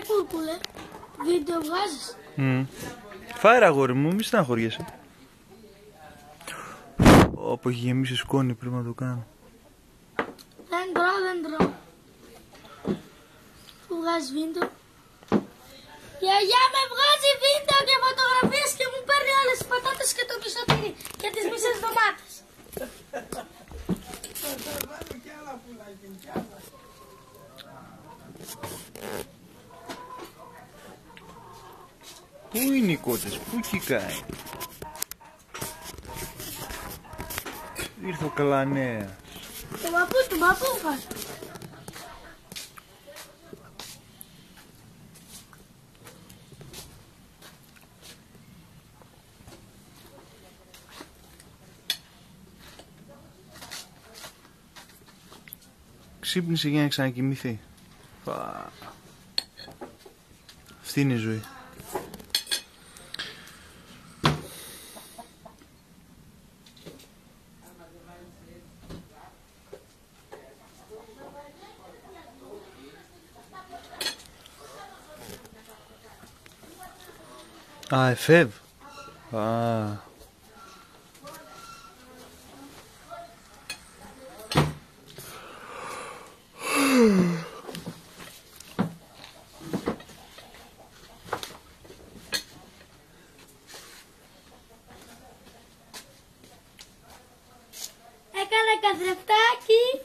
κούρκουλε, βίντεο βγάζεις. Φάερα αγόρι μου, μη στεναχωριέσαι. Όπου έχει γεμίσει σκόνη πρέπει να το κάνω. Δεν τρώω. Που βγάζει βίντεο. Η γιαγιά με βγάζει βίντεο και φωτογραφίες και μου παίρνει όλες τις πατάτες και το κισοτήρι και τις μισές ντομάτες. Πού είναι οι κότες, πού κικάει. Ήρθε ο Καλανέας. Το παππού φας. Ξύπνησε για να ξανακοιμηθεί. Αυτή είναι η ζωή. Α, εφεύ. Α. Έκανα καθρεφτάκι.